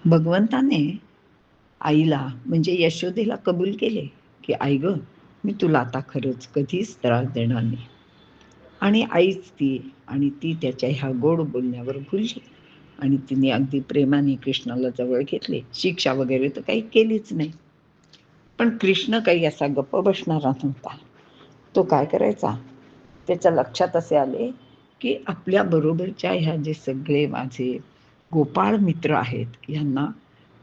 भगवंताने आईला म्हणजे यशोदेला कबूल केले, की आई गं, मी तुला आता खरंच कधीच त्रास देणार नाही. आणि आईच ती आणि ती त्याच्या ह्या गोड बोलण्यावर भुलली आणि तिने अगदी प्रेमाने कृष्णाला जवळ घेतले. शिक्षा वगैरे तर काही केलीच नाही. पण कृष्ण काही असा गप्प बसणारा नव्हता. तो काय करायचा, त्याच्या लक्षात असे आले, की आपल्या बरोबरच्या ह्या जे सगळे माझे गोपाळ मित्र आहेत, यांना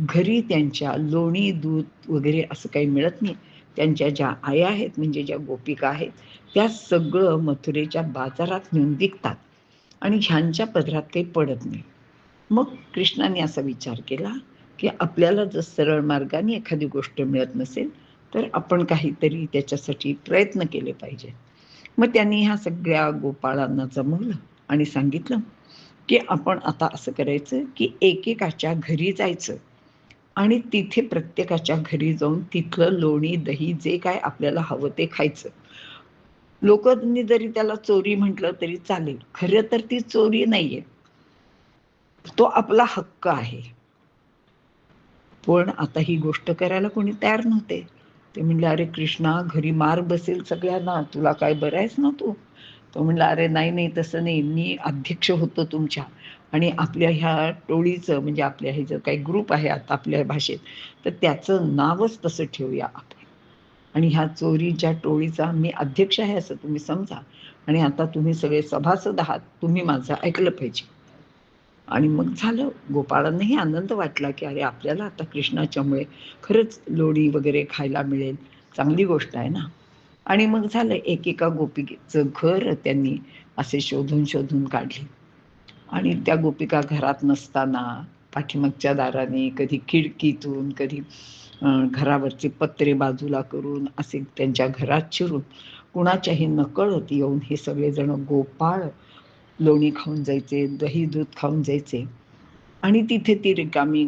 घरी त्यांच्या लोणी, दूध वगैरे असं काही मिळत नाही. त्यांच्या ज्या आया आहेत म्हणजे ज्या गोपिका आहेत, त्या सगळं मथुरेच्या बाजारात नेऊन विकतात आणि ह्यांच्या पदरात काही पडत नाही. मग कृष्णाने असा विचार केला, की आपल्याला जर सरळ मार्गाने एखादी गोष्ट मिळत नसेल, तर आपण काहीतरी त्याच्यासाठी प्रयत्न केले पाहिजेत. मग त्यांनी ह्या सगळ्या गोपाळांना जमवलं आणि सांगितलं, की आपण आता असं करायचं, की एकेकाच्या घरी जायचं आणि तिथे प्रत्येकाच्या घरी जाऊन तिथलं लोणी, दही जे काय आपल्याला हवं ते खायचं. लोकांनी जरी त्याला चोरी म्हटलं तरी चालेल. खरं तर ती चोरी नाहीये. तो आपला हक्क आहे. पण आता ही गोष्ट करायला कोणी तयार नव्हते. ते म्हणले, "अरे कृष्णा, घरी मार बसेल सगळ्यांना. तुला काय बरं आहेस ना तू?" तो म्हणला, "अरे नाही, नाही तसं नाही. मी अध्यक्ष होतो तुमच्या आणि आपल्या ह्या टोळीचं म्हणजे आपल्या हे जो काही ग्रुप आहे आता आपल्या भाषेत, तर त्याचं नावच तसं ठेवूया आपण. आणि ह्या चोरीच्या टोळीचा मी अध्यक्ष आहे असं तुम्ही समजा आणि आता तुम्ही सगळे सभासद आहात. तुम्ही माझं ऐकलं पाहिजे." आणि मग झालं. गोपाळांनाही आनंद वाटला, की अरे आपल्याला आता कृष्णाच्यामुळे खरंच लोणी वगैरे खायला मिळेल. चांगली गोष्ट आहे ना. आणि मग झालं एकेका गोपिकेचं घर त्यांनी असे शोधून काढले. आणि त्या गोपिका घरात नसताना पाठीमागच्या दाराने, कधी खिडकीतून, कधी घरावरचे पत्रे बाजूला करून असे त्यांच्या घरात शिरून कुणाच्याही नकळत येऊन हे सगळेजण गोपाळ लोणी खाऊन जायचे, दही दूध खाऊन जायचे आणि तिथे ती रिकामी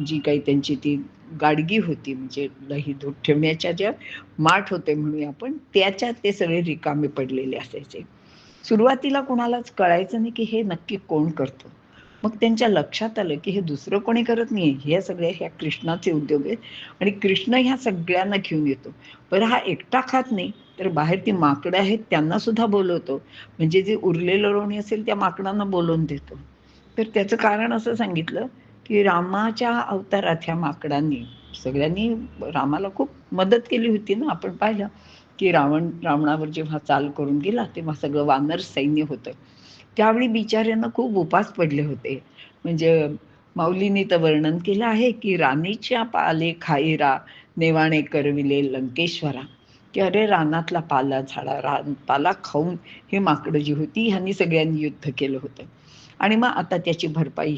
जी काही त्यांची ती गाडगी होती म्हणजे दही दूध ठेवण्याच्या ज्या माठ होते म्हणूया आपण, त्याच्यात ते सगळे रिकामे पडलेले असायचे. सुरुवातीला कुणालाच कळायचं नाही की हे नक्की कोण करतं. मग त्यांच्या लक्षात आलं की हे दुसरं कोणी करत नाहीये. हे सगळे ह्या कृष्णाचे उद्योग आहेत आणि कृष्ण ह्या सगळ्यांना घेऊन येतो. बरं हा एकटा खात नाही, तर बाहेर ती माकडं आहेत त्यांना सुद्धा बोलवतो. म्हणजे जे उरलेलं लोणी असेल त्या माकडांना बोलावून देतो. तर त्याचं कारण असं सांगितलं, की रामाच्या अवतारात ह्या माकडांनी सगळ्यांनी रामाला खूप मदत केली होती ना. आपण पाहिलं, की रावणावर जेव्हा चाल करून गेला, तेव्हा सगळं वानर सैन्य होतं. त्यावेळी बिचाऱ्यांना खूप उपास पडले होते. म्हणजे माऊलींनी तर वर्णन केलं आहे, की "रानीच्या पाले खाई नेवाणे करविले लंकेश्वरा." की अरे रानातला पाला झाडा पाला खाऊन ही माकडं जी होती, ह्यांनी सगळ्यांनी युद्ध केलं होतं. आणि मग आता त्याची भरपाई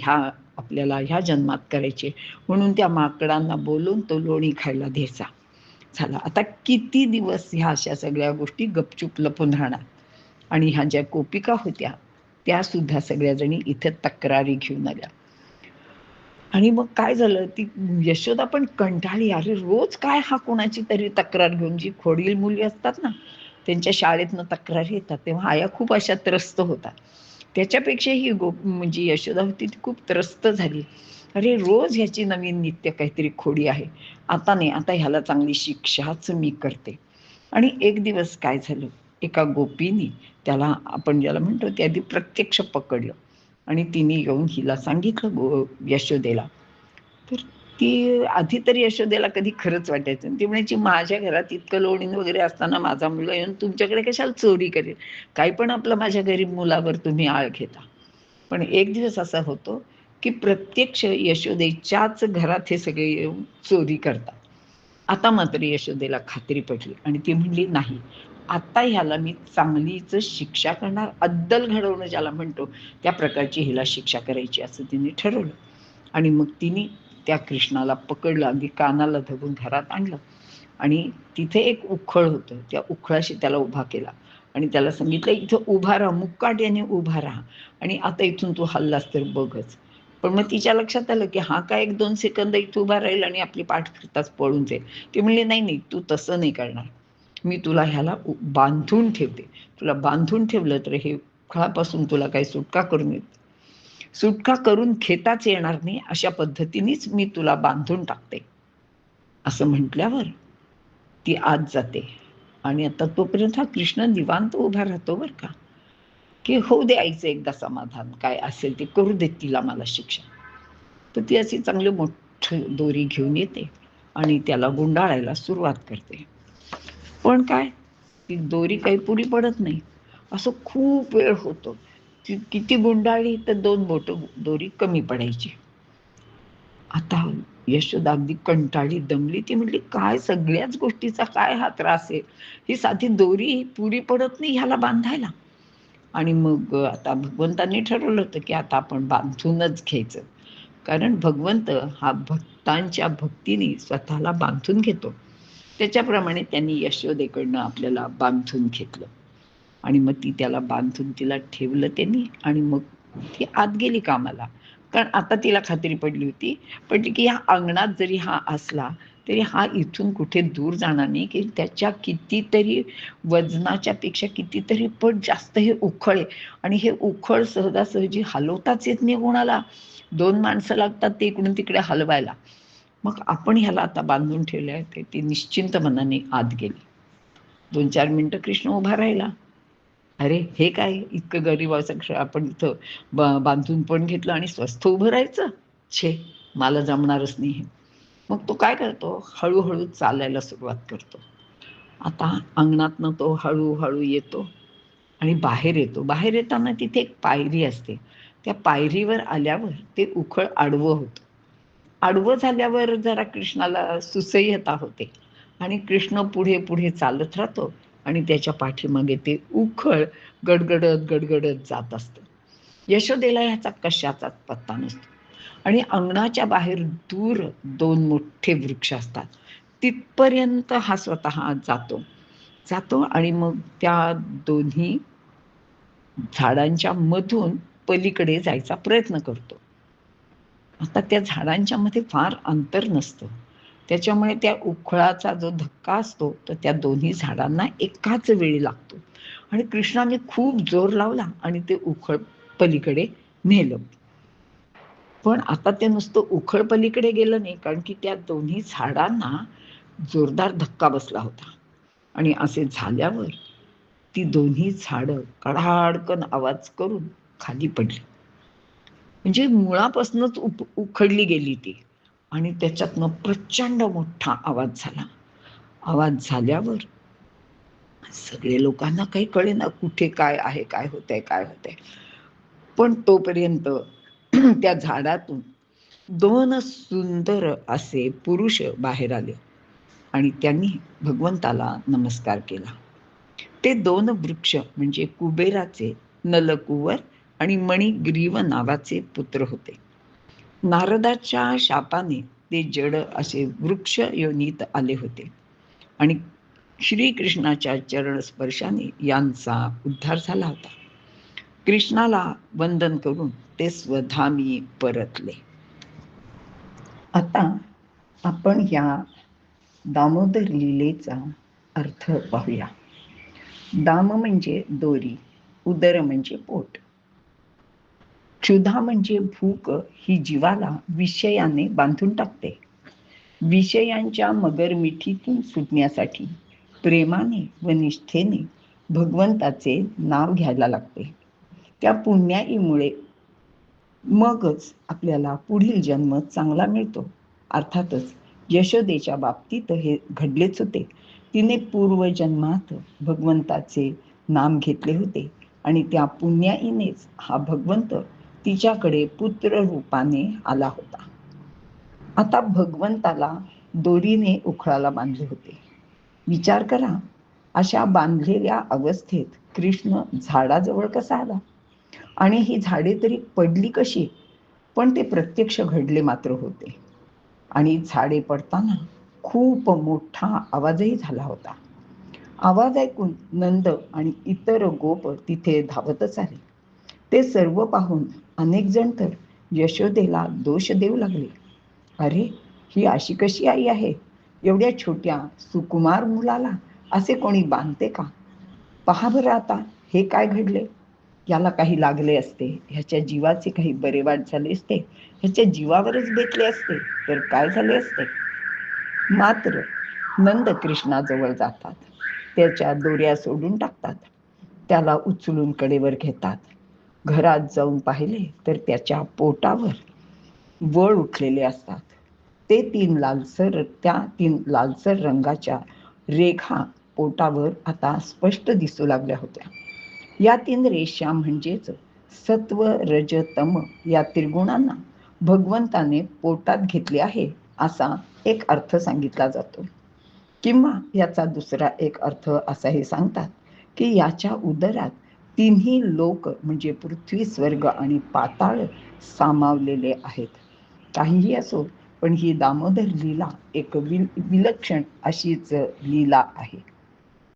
आपल्याला ह्या जन्मात करायची म्हणून त्या माकडांना बोलून तो लोणी खायला द्यायचा. झाला. आता किती दिवस ह्या अशा सगळ्या गोष्टी गपचूप लपून राहणार आणि ह्या ज्या गोपिका होत्या, त्या सुद्धा सगळ्याजणी इथे तक्रारी घेऊन आल्या. आणि मग काय झालं, ती यशोदा पण कंटाळली. अरे रोज काय हा कोणाची तरी तक्रार घेऊन, जी खोडील मुली असतात ना, त्यांच्या शाळेतनं तक्रारी येतात, तेव्हा आया खूप अशा त्रस्त होतात. त्याच्यापेक्षा ही म्हणजे यशोदा होती ती खूप त्रस्त झाली. अरे रोज ह्याची नवीन नित्य काहीतरी खोडी आहे. आता नाही, आता ह्याला चांगली शिक्षाच मी करते. आणि एक दिवस काय झालं, एका गोपीनी त्याला आपण ज्याला म्हणतो त्या आधी प्रत्यक्ष पकडलं आणि तिने येऊन हिला सांगितलं यशोदेला. तर ती आधी तर यशोदेला कधी खरंच वाटायचं. ती म्हणायची, "माझ्या घरात इतकं लोणी वगैरे असताना माझा मुलगा येऊन तुमच्याकडे कशाला चोरी करेल? काही पण आपलं माझ्या गरीब मुलावर तुम्ही आळ घेता." पण एक दिवस असा होतो, की प्रत्यक्ष यशोदेच्याच घरात हे सगळे येऊन चोरी करतात. आता मात्र यशोदेला खात्री पटली आणि ती म्हणली, "नाही, आता ह्याला मी चांगलीच शिक्षा करणार. अद्दल घडवणं ज्याला म्हणतो, त्या प्रकारची हिला शिक्षा करायची," असं तिने ठरवलं. आणि मग तिने त्या कृष्णाला पकडलं, अगदी कानाला धरून घरात आणलं आणि तिथे एक उखळ होतं. त्या उखळाशी त्याला उभा केला आणि त्याला सांगितलं, "इथं उभा राहा, मुकाट्याने उभा राहा आणि आता इथून तू हललास तर बघच." पण मग तिच्या लक्षात आलं, की हा काय 1-2 सेकंद इथं उभा राहील आणि आपली पाठ फिरताच पळून जाईल. ती म्हणली, "नाही, नाही, तू तसं नाही करणार. मी तुला ह्याला बांधून ठेवते. तुला बांधून ठेवलं तर हे उखळापासून तुला काही सुटका करून येते." सुटका करून घेताच येणार नाही अशा पद्धतीनेच मी तुला बांधून टाकते. असं म्हटल्यावर ती आत जाते. आणि आता तोपर्यंत हा कृष्ण निवांत उभा राहतो बरं का, की होऊ दे आईचं एकदा समाधान, काय असेल ते करू देत तिला मला शिक्षा. तर ती अशी चांगली मोठी दोरी घेऊन येते आणि त्याला गुंडाळायला सुरुवात करते. पण काय, ती दोरी काही पुरी पडत नाही. असं खूप वेळ होतो. ती किती गुंडाळली तर 2 बोटं दोरी कमी पडायची. आता यशोदा अगदी कंटाळली, दमली. ती म्हटली, "काय सगळ्याच गोष्टीचा काय हा त्रास आहे? ही साधी दोरी पुरी पडत नाही ह्याला बांधायला." आणि मग आता भगवंतांनी ठरवलं होतं, की आता आपण बांधूनच घ्यायचं. कारण भगवंत हा भक्तांच्या भक्तीने स्वतःला बांधून घेतो. त्याच्याप्रमाणे त्यांनी यशोदेकडनं आपल्याला बांधून घेतलं. आणि मग ती त्याला बांधून तिला ठेवलं त्यांनी आणि मग ती आत गेली कामाला. कारण आता तिला खात्री पडली होती, की ह्या अंगणात जरी हा असला, तरी हा इथून कुठे दूर जाणार नाही, की त्याच्या कितीतरी वजनाच्या पेक्षा कितीतरी पट जास्त हे उखळ आहे आणि हे उखळ सहजासहजी हलवताच येत नाही कोणाला. 2 माणसं लागतात ते इकडून तिकडे हलवायला. मग आपण ह्याला आता बांधून ठेवले आहे, ते ती निश्चिंत मनाने आत गेली. 2-4 मिनिटं कृष्ण उभा राहिला. अरे, हे काय इतकं गरिबाचं आपण इथं बांधून पण घेतलं आणि स्वस्थ उभं राहायचं? छे! मला जमणारच नाही हे. मग तो काय करतो, हळू चालायला सुरुवात करतो. आता अंगणातनं तो हळू येतो आणि बाहेर येतो. बाहेर येताना तिथे एक पायरी असते. त्या पायरीवर आल्यावर ते उखळ आडवं होतं. आडवं झाल्यावर जरा कृष्णाला सुसह्यता होते आणि कृष्ण पुढे चालत राहतो आणि त्याच्या पाठीमागे ते उखळ गडगडत जात असतं. यशोदेला ह्याचा कशाचाच पत्ता नसतो. आणि अंगणाच्या बाहेर दूर 2 मोठे वृक्ष असतात. तिथपर्यंत हा स्वतः जातो आणि मग त्या दोन्ही झाडांच्या मधून पलीकडे जायचा प्रयत्न करतो. आता त्या झाडांच्या मध्ये फार अंतर नसतं. त्याच्यामुळे त्या उखळाचा जो धक्का असतो, तो त्या दोन्ही झाडांना एकाच वेळी लागतो आणि कृष्णाने खूप जोर लावला आणि ते उखळ पलीकडे नेलं. पण आता ते नुसतं उखळ पलीकडे गेलं नाही, कारण की त्या दोन्ही झाडांना जोरदार धक्का बसला होता आणि असे झाल्यावर ती दोन्ही झाडं कडाडकन आवाज करून खाली पडली. म्हणजे मुळापासूनच उखडली गेली ती आणि त्याच्यातनं प्रचंड मोठा आवाज झाला. आवाज झाल्यावर सगळे लोकांना काही कळेना कुठे काय आहे, काय होतंय. पण तोपर्यंत त्या झाडातून 2 सुंदर असे पुरुष बाहेर आले आणि त्यांनी भगवंताला नमस्कार केला. ते 2 वृक्ष म्हणजे कुबेराचे नलकुवर आणि मणिग्रीव नावाचे पुत्र होते. नारदाच्या शापाने ते जड असे वृक्ष योनीत आले होते आणि श्रीकृष्णाच्या चरणस्पर्शाने यांचा उद्धार झाला होता. कृष्णाला वंदन करून ते स्वधामी परतले. आता आपण या दामोदर लीलेचा अर्थ पाहूया. दाम म्हणजे दोरी, उदर म्हणजे पोट. क्षुधा म्हणजे भूक ही जीवाला विषयाने बांधून टाकते. विषयांच्या मगरमिठीतून सुटण्यासाठी प्रेमाने व निष्ठेने भगवंताचे नाव घ्यायला लागते. त्या पुण्याईमुळे मगच आपल्याला पुढील जन्म चांगला मिळतो. अर्थातच यशोदेच्या बाबतीत हे घडलेच होते. तिने पूर्वजन्मात भगवंताचे नाम घेतले होते आणि त्या पुण्याईनेच हा भगवंत तिच्याकडे पुत्र रूपाने आला होता. आता भगवंताला दोरीने उखळाला बांधले होते. विचार करा, अशा बांधलेल्या अवस्थेत कृष्ण झाडाजवळ कसा आला आणि ही झाडे तरी पडली कशी? पण ते प्रत्यक्ष घडले मात्र होते आणि झाडे पडताना खूप मोठा आवाजही झाला होता. आवाज ऐकून नंद आणि इतर गोप तिथे धावतच आले. ते सर्व पाहून अनेक जण तर यशोदेला दोष देऊ लागले. अरे, ही अशी कशी आई आहे? एवढ्या छोट्या सुकुमार मुलाला असे कोणी बांधते का? पहा बरं आता हे काय घडले. याला काही लागले असते, ह्याच्या जीवाचे काही बरे वाट झाले असते, ह्याच्या जीवावरच बेतले असते तर काय झाले असते. मात्र नंद कृष्णाजवळ जातात, त्याच्या दोऱ्या सोडून टाकतात, त्याला उचलून कडेवर घेतात. घरात जाऊन पाहिले तर त्याच्या पोटावर वळ उठलेले असतात. त्या तीन लालसर रंगाच्या रेखा पोटावर आता स्पष्ट दिसू लागल्या होत्या. या तीन रेषा म्हणजेच सत्व रज तम या त्रिगुणांना भगवंताने पोटात घेतले आहे असा एक अर्थ सांगितला जातो. किंवा याचा दुसरा एक अर्थ असाही सांगतात की याच्या उदरात तिन्ही लोक म्हणजे पृथ्वी, स्वर्ग आणि पाताळ सामावलेले आहेत. काहीही असो, पण ही दामोदर लीला एक विलक्षण अशीच लीला आहे.